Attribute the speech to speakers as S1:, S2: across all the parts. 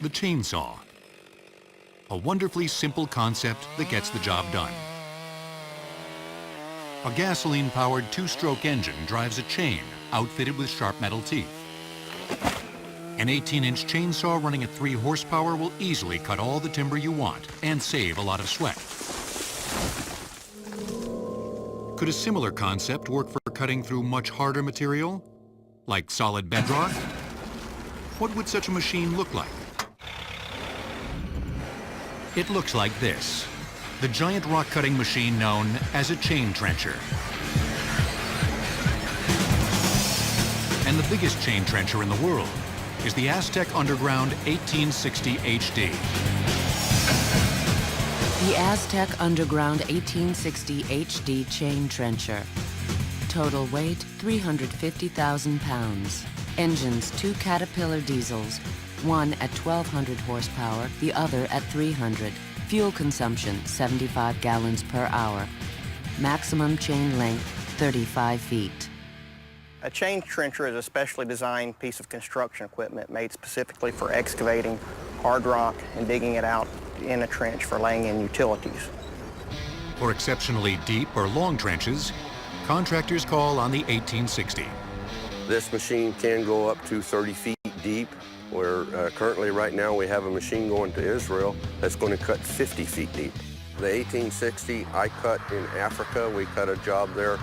S1: the chainsaw. A wonderfully simple concept that gets the job done. A gasoline-powered two-stroke engine drives a chain outfitted with sharp metal teeth. An 18-inch chainsaw running at 3 horsepower will easily cut all the timber you want and save a lot of sweat. Could a similar concept work for cutting through much harder material, like solid bedrock? What would such a machine look like? It looks like this, the giant rock-cutting machine known as a chain trencher. And the biggest chain trencher in the world is the Aztec Underground 1860 HD.
S2: The Aztec Underground 1860 HD chain trencher. Total weight, 350,000 pounds. Engines, 2 Caterpillar diesels, one at 1,200 horsepower, the other at 300. Fuel consumption, 75 gallons per hour. Maximum chain length, 35 feet.
S3: A chain trencher is a specially designed piece of construction equipment made specifically for excavating hard rock and digging it out in a trench for laying in utilities.
S1: For exceptionally deep or long trenches, contractors call on the 1860.
S4: This machine can go up to 30 feet deep, where currently right now we have a machine going to Israel that's going to cut 50 feet deep. The 1860 I cut in Africa. We cut a job there,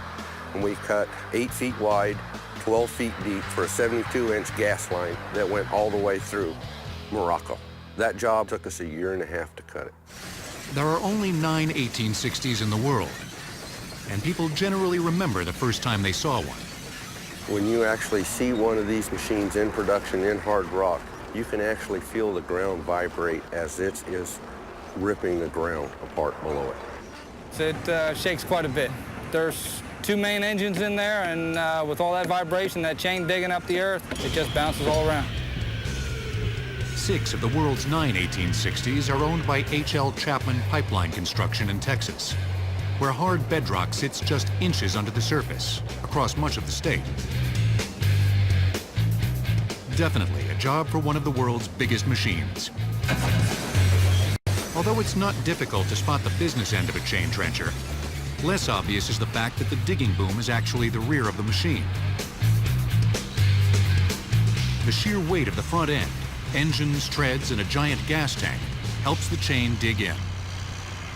S4: and we cut 8 feet wide, 12 feet deep for a 72-inch gas line that went all the way through Morocco. That job took us 1.5 years to cut it.
S1: There are only 9 1860s in the world, and people generally remember the first time they saw one.
S4: When you actually see one of these machines in production in hard rock, you can actually feel the ground vibrate as it is ripping the ground apart below it.
S5: It shakes quite a bit. There's 2 main engines in there, and with all that vibration, that chain digging up the earth, it just bounces all around.
S1: 6 of the world's 9 1860s are owned by H.L. Chapman Pipeline Construction in Texas, where hard bedrock sits just inches under the surface across much of the state. Definitely a job for one of the world's biggest machines. Although it's not difficult to spot the business end of a chain trencher, less obvious is the fact that the digging boom is actually the rear of the machine. The sheer weight of the front end, engines, treads, and a giant gas tank helps the chain dig in.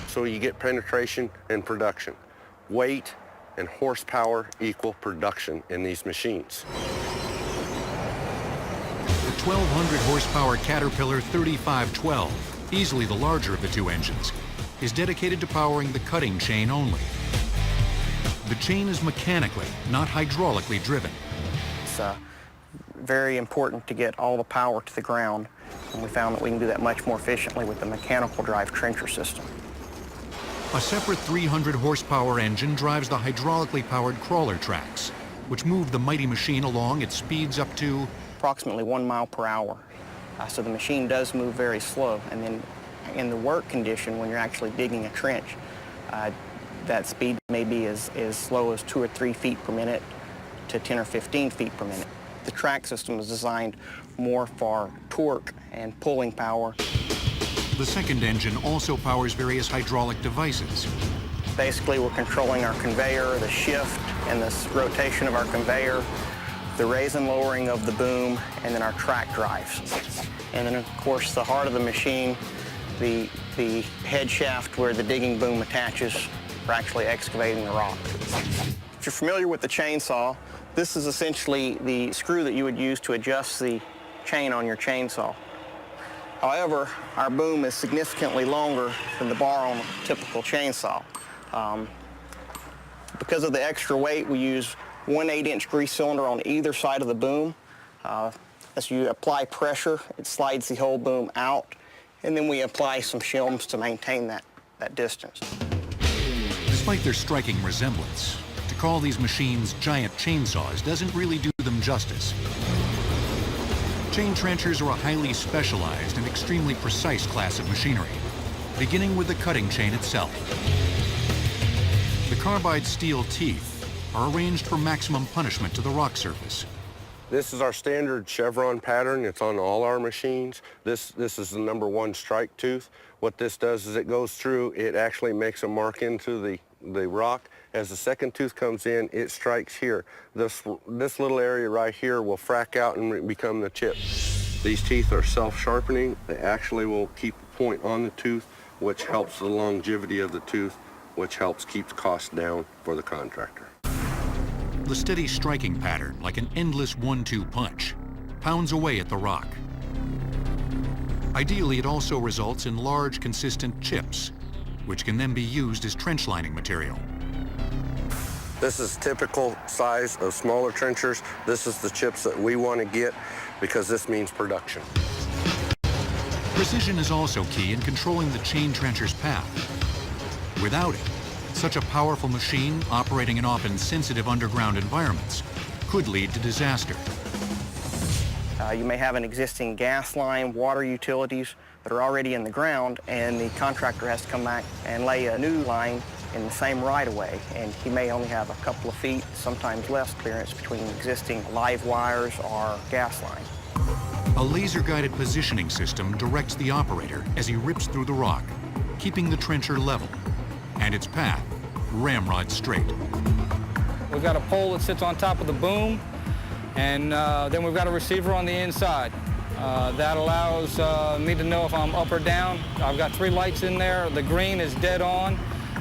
S4: So you get penetration and production. Weight and horsepower equal production in these machines.
S1: The 1,200 horsepower Caterpillar 3512, easily the larger of the 2 engines, is dedicated to powering the cutting chain only. The chain is mechanically, not hydraulically driven.
S3: It's very important to get all the power to the ground, and we found that we can do that much more efficiently with the mechanical drive trencher system.
S1: A separate 300 horsepower engine drives the hydraulically powered crawler tracks, which move the mighty machine along at speeds up to
S3: approximately 1 mile per hour. So the machine does move very slow, and then in the work condition, when you're actually digging a trench, that speed may be as slow as 2 or 3 feet per minute to 10 or 15 feet per minute. The track system is designed more for torque and pulling power.
S1: The second engine also powers various hydraulic devices.
S3: Basically, we're controlling our conveyor, the shift and the rotation of our conveyor, the raise and lowering of the boom, and then our track drives. And then, of course, the heart of the machine, the head shaft where the digging boom attaches for actually excavating the rock. If you're familiar with the chainsaw, this is essentially the screw that you would use to adjust the chain on your chainsaw. However, our boom is significantly longer than the bar on a typical chainsaw. Because of the extra weight, we use 1 8-inch grease cylinder on either side of the boom. As you apply pressure, it slides the whole boom out, and then we apply some shims to maintain that distance.
S1: Despite their striking resemblance, to call these machines giant chainsaws doesn't really do them justice. Chain trenchers are a highly specialized and extremely precise class of machinery, beginning with the cutting chain itself. The carbide steel teeth are arranged for maximum punishment to the rock surface,
S4: This is our standard chevron pattern. It's on all our machines. This is the #1 strike tooth. What this does is it goes through, it actually makes a mark into the rock. As the second tooth comes in, it strikes here. This little area right here will frack out and become the chip. These teeth are self-sharpening. They actually will keep a point on the tooth, which helps the longevity of the tooth, which helps keep the cost down for the contractor.
S1: The steady striking pattern, like an endless 1-2 punch, pounds away at the rock. Ideally, it also results in large, consistent chips, which can then be used as trench lining material.
S4: This is typical size of smaller trenchers. This is the chips that we want to get because this means production.
S1: Precision is also key in controlling the chain trencher's path. Without it, such a powerful machine operating in often sensitive underground environments could lead to disaster.
S3: You may have an existing gas line, water utilities that are already in the ground, and the contractor has to come back and lay a new line in the same right-of-way, and he may only have a couple of feet, sometimes less clearance between existing live wires or gas line.
S1: A laser-guided positioning system directs the operator as he rips through the rock, keeping the trencher level and its path ramrod straight.
S5: We've got a pole that sits on top of the boom, and then we've got a receiver on the inside. That allows me to know if I'm up or down. I've got 3 lights in there. The green is dead on.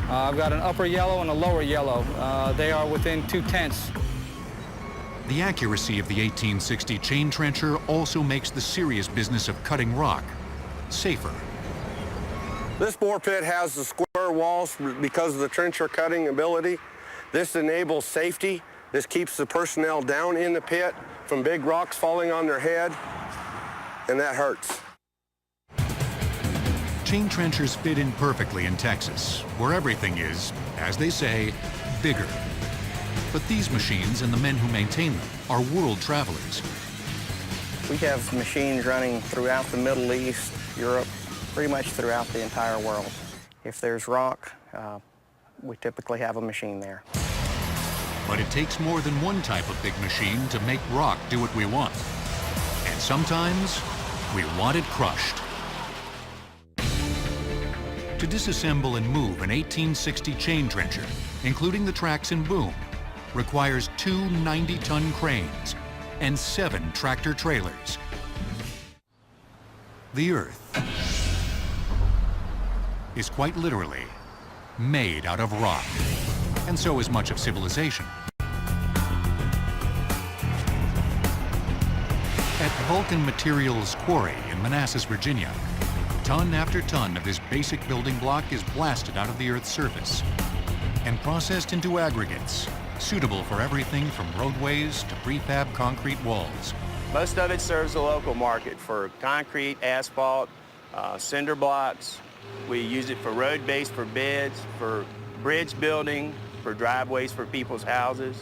S5: I've got an upper yellow and a lower yellow. They are within 2/10.
S1: The accuracy of the 1860 chain trencher also makes the serious business of cutting rock safer.
S4: This bore pit has the square walls because of the trencher cutting ability. This enables safety. This keeps the personnel down in the pit from big rocks falling on their head, and that hurts.
S1: Chain trenchers fit in perfectly in Texas, where everything is, as they say, bigger. But these machines and the men who maintain them are world travelers.
S3: We have machines running throughout the Middle East, Europe, pretty much throughout the entire world. If there's rock, we typically have a machine there.
S1: But it takes more than one type of big machine to make rock do what we want. And sometimes, we want it crushed. To disassemble and move an 1860 chain trencher, including the tracks and boom, requires 2 90-ton cranes and 7 tractor trailers. The Earth is quite literally made out of rock, and so is much of civilization. At Vulcan Materials Quarry in Manassas, Virginia, ton after ton of this basic building block is blasted out of the Earth's surface and processed into aggregates suitable for everything from roadways to prefab concrete walls.
S6: Most of it serves the local market for concrete, asphalt, cinder blocks. We use it for road base, for beds, for bridge building, for driveways for people's houses.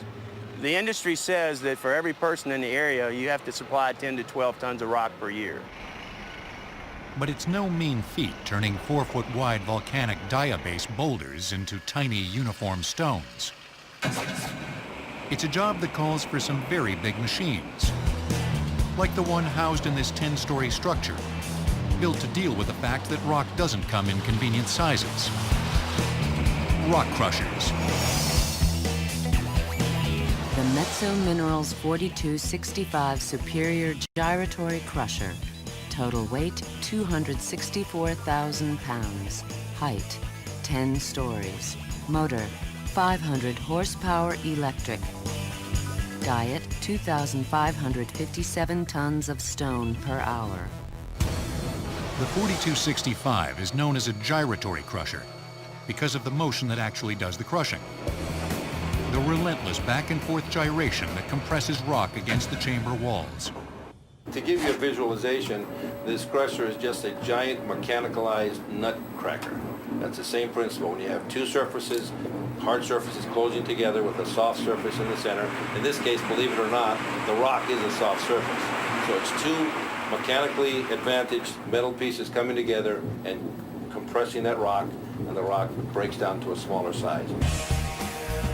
S6: The industry says that for every person in the area, you have to supply 10 to 12 tons of rock per year.
S1: But it's no mean feat turning 4-foot-wide volcanic diabase boulders into tiny uniform stones. It's a job that calls for some very big machines, like the one housed in this 10-story structure, built to deal with the fact that rock doesn't come in convenient sizes. Rock crushers.
S2: The Metso Minerals 4265 Superior Gyratory Crusher. Total weight, 264,000 pounds. Height, 10 stories. Motor, 500 horsepower electric. Diet, 2,557 tons of stone per hour.
S1: The 4265 is known as a gyratory crusher because of the motion that actually does the crushing. The relentless back and forth gyration that compresses rock against the chamber walls.
S7: To give you a visualization, this crusher is just a giant mechanicalized nut cracker. That's the same principle. When you have 2 surfaces, hard surfaces closing together with a soft surface in the center. In this case, believe it or not, the rock is a soft surface. So it's 2 mechanically advantaged metal pieces coming together and compressing that rock, and the rock breaks down to a smaller size.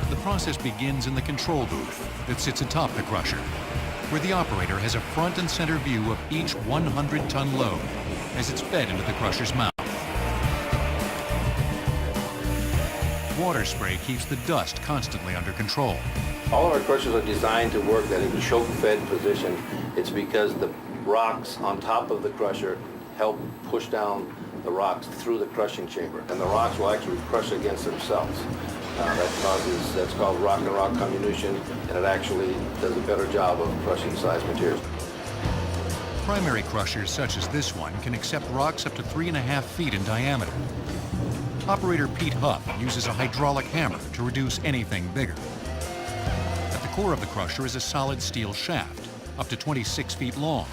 S1: The process begins in the control booth that sits atop the crusher. where the operator has a front and center view of each 100-ton load as it's fed into the crusher's mouth. Water spray keeps the dust constantly under control.
S7: All of our crushers are designed to work at a choke-fed position. It's because the rocks on top of the crusher help push down the rocks through the crushing chamber, and the rocks will actually crush against themselves. That's called rock-to-rock comminution, and it actually does a better job of crushing sized materials.
S1: Primary crushers such as this one can accept rocks up to 3.5 feet in diameter. Operator Pete Huff uses a hydraulic hammer to reduce anything bigger. At the core of the crusher is a solid steel shaft, up to 26 feet long.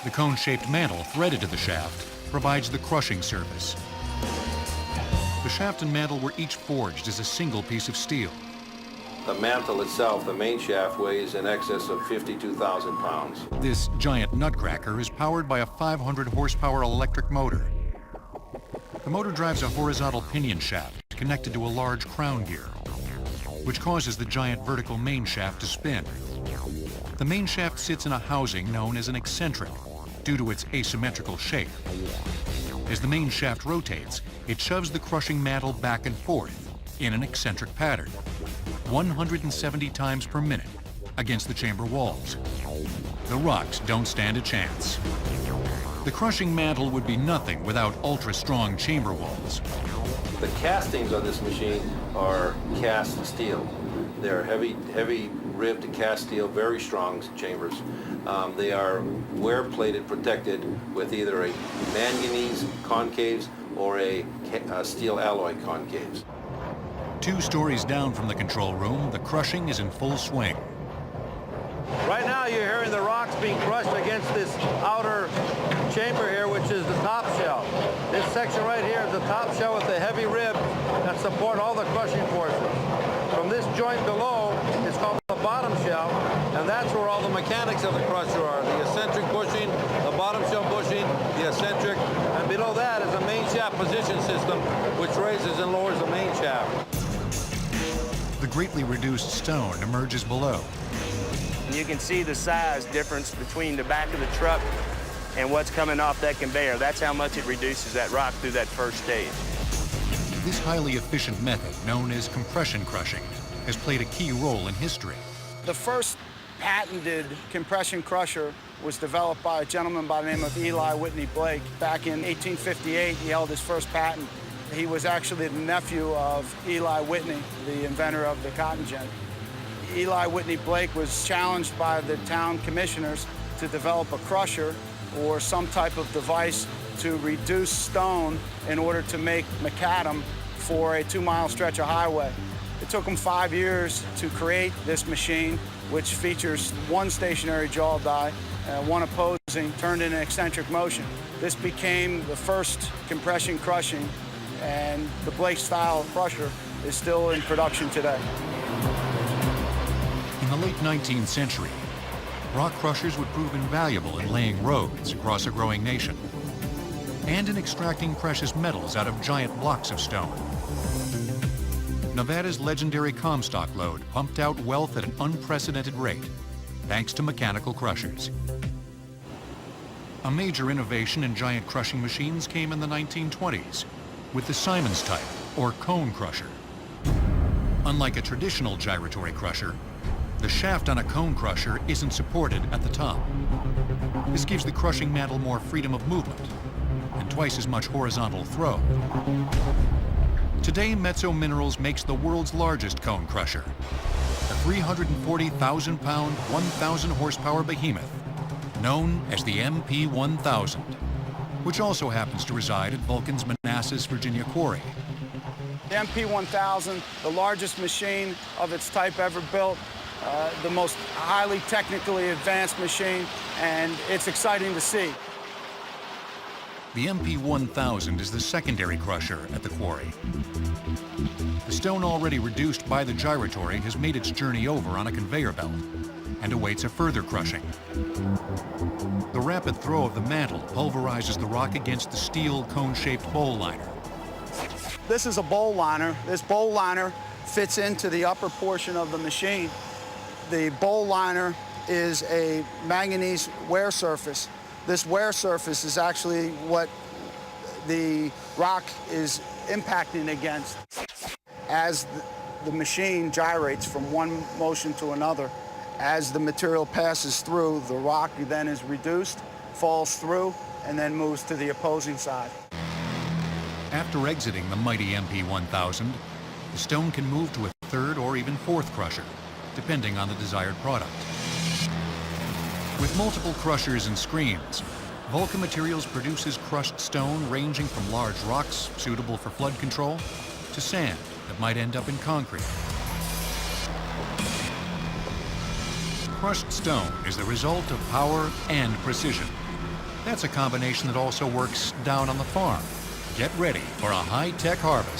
S1: The cone-shaped mantle threaded to the shaft provides the crushing surface. The shaft and mantle were each forged as a single piece of steel.
S7: The mantle itself, the main shaft, weighs in excess of 52,000 pounds.
S1: This giant nutcracker is powered by a 500 horsepower electric motor. The motor drives a horizontal pinion shaft connected to a large crown gear, which causes the giant vertical main shaft to spin. The main shaft sits in a housing known as an eccentric due to its asymmetrical shape. As the main shaft rotates, it shoves the crushing mantle back and forth in an eccentric pattern, 170 times per minute against the chamber walls. The rocks don't stand a chance. The crushing mantle would be nothing without ultra-strong chamber walls.
S7: The castings on this machine are cast steel. They're heavy ribbed cast steel, very strong chambers. They are wear-plated, protected with either a manganese concaves or a steel alloy concaves.
S1: 2 stories down from the control room, the crushing is in full swing.
S8: Right now you're hearing the rocks being crushed against this outer chamber here, which is the top shell. This section right here is the top shell with the heavy rib that support all the crushing forces. From this joint below, it's called the bottom shell, and that's where all the mechanics of the crusher are. The eccentric bushing, the bottom shell bushing, the eccentric, and below that is a main shaft position system, which raises and lowers the main shaft.
S1: The greatly reduced stone emerges below.
S6: You can see the size difference between the back of the truck and what's coming off that conveyor. That's how much it reduces that rock through that first stage.
S1: This highly efficient method, known as compression crushing, has played a key role in history.
S9: The first patented compression crusher was developed by a gentleman by the name of Eli Whitney Blake. Back in 1858, he held his first patent. He was actually the nephew of Eli Whitney, the inventor of the cotton gin. Eli Whitney Blake was challenged by the town commissioners to develop a crusher or some type of device to reduce stone in order to make macadam for a 2-mile stretch of highway. It took him 5 years to create this machine, which features 1 stationary jaw die, 1 opposing, turned in an eccentric motion. This became the first compression crushing, and the Blake-style crusher is still in production today.
S1: In the late 19th century, rock crushers would prove invaluable in laying roads across a growing nation and in extracting precious metals out of giant blocks of stone. Nevada's legendary Comstock lode pumped out wealth at an unprecedented rate, thanks to mechanical crushers. A major innovation in giant crushing machines came in the 1920s with the Siemens type, or cone crusher. Unlike a traditional gyratory crusher, the shaft on a cone crusher isn't supported at the top. This gives the crushing mantle more freedom of movement and twice as much horizontal throw. Today, Mezzo Minerals makes the world's largest cone crusher, a 340,000-pound, 1,000-horsepower behemoth known as the MP1000, which also happens to reside at Vulcan's Manassas, Virginia quarry.
S9: The MP1000, the largest machine of its type ever built, the most highly technically advanced machine, and it's exciting to see.
S1: The MP1000 is the secondary crusher at the quarry. The stone already reduced by the gyratory has made its journey over on a conveyor belt and awaits a further crushing. The rapid throw of the mantle pulverizes the rock against the steel cone-shaped bowl liner.
S9: This is a bowl liner. This bowl liner fits into the upper portion of the machine. The bowl liner is a manganese wear surface. This wear surface is actually what the rock is impacting against. As the machine gyrates from one motion to another, as the material passes through, the rock then is reduced, falls through, and then moves to the opposing side.
S1: After exiting the mighty MP1000, the stone can move to a third or even fourth crusher, depending on the desired product. With multiple crushers and screens, Vulcan Materials produces crushed stone ranging from large rocks suitable for flood control to sand that might end up in concrete. Crushed stone is the result of power and precision. That's a combination that also works down on the farm. Get ready for a high-tech harvest.